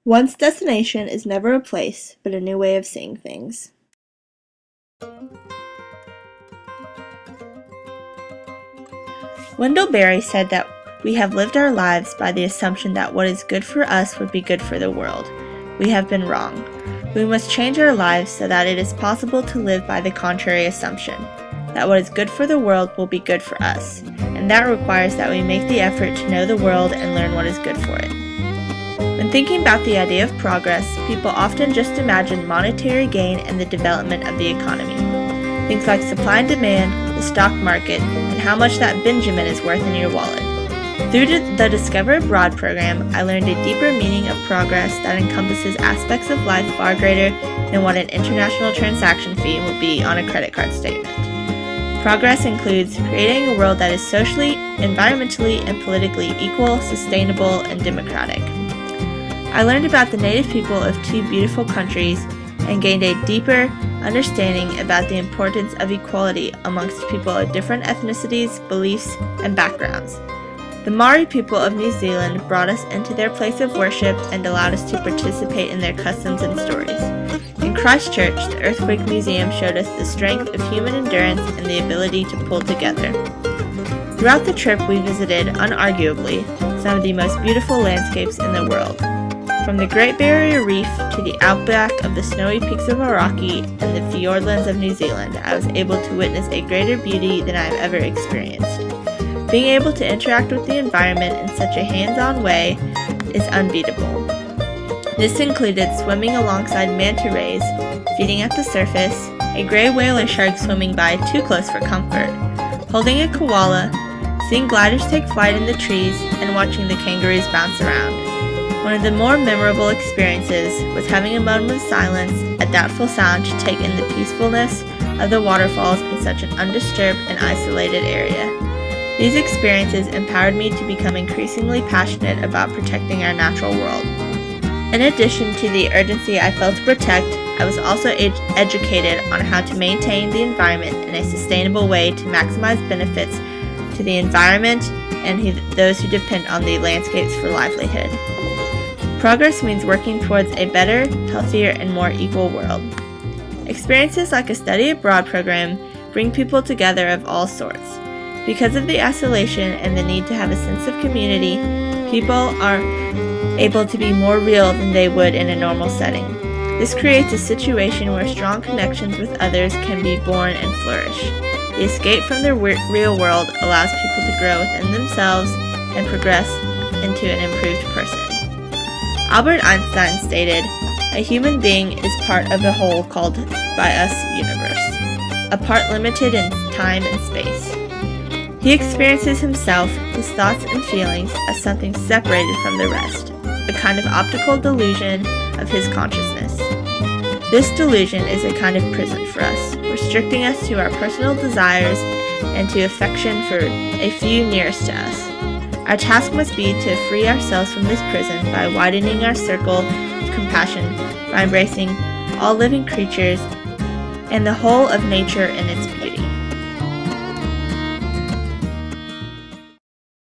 One's destination is never a place, but a new way of seeing things. Wendell Berry said that we have lived our lives by the assumption that what is good for us would be good for the world. We have been wrong. We must change our lives so that it is possible to live by the contrary assumption, that what is good for the world will be good for us, and that requires that we make the effort to know the world and learn what is good for it. When thinking about the idea of progress, people often just imagine monetary gain and the development of the economy. Things like supply and demand, the stock market, and how much that Benjamin is worth in your wallet. Through the Discover Abroad program, I learned a deeper meaning of progress that encompasses aspects of life far greater than what an international transaction fee would be on a credit card statement. Progress includes creating a world that is socially, environmentally, and politically equal, sustainable, and democratic. I learned about the native people of two beautiful countries and gained a deeper understanding about the importance of equality amongst people of different ethnicities, beliefs, and backgrounds. The Maori people of New Zealand brought us into their place of worship and allowed us to participate in their customs and stories. In Christchurch, the Earthquake Museum showed us the strength of human endurance and the ability to pull together. Throughout the trip, we visited, unarguably, some of the most beautiful landscapes in the world. From the Great Barrier Reef to the outback of the snowy peaks of Hauraki and the fiordlands of New Zealand, I was able to witness a greater beauty than I have ever experienced. Being able to interact with the environment in such a hands-on way is unbeatable. This included swimming alongside manta rays, feeding at the surface, a gray whaler shark swimming by too close for comfort, holding a koala, seeing gliders take flight in the trees, and watching the kangaroos bounce around. One of the more memorable experiences was having a moment of silence, a doubtful sound to take in the peacefulness of the waterfalls in such an undisturbed and isolated area. These experiences empowered me to become increasingly passionate about protecting our natural world. In addition to the urgency I felt to protect, I was also educated on how to maintain the environment in a sustainable way to maximize benefits to the environment and those who depend on the landscapes for livelihood. Progress means working towards a better, healthier, and more equal world. Experiences like a study abroad program bring people together of all sorts. Because of the isolation and the need to have a sense of community, people are able to be more real than they would in a normal setting. This creates a situation where strong connections with others can be born and flourish. The escape from the real world allows people to grow within themselves and progress into an improved person. Albert Einstein stated, "A human being is part of a whole called by us universe, a part limited in time and space." He experiences himself, his thoughts and feelings, as something separated from the rest, a kind of optical delusion of his consciousness. This delusion is a kind of prison for us, restricting us to our personal desires and to affection for a few nearest to us. Our task must be to free ourselves from this prison by widening our circle of compassion, by embracing all living creatures and the whole of nature in its beauty.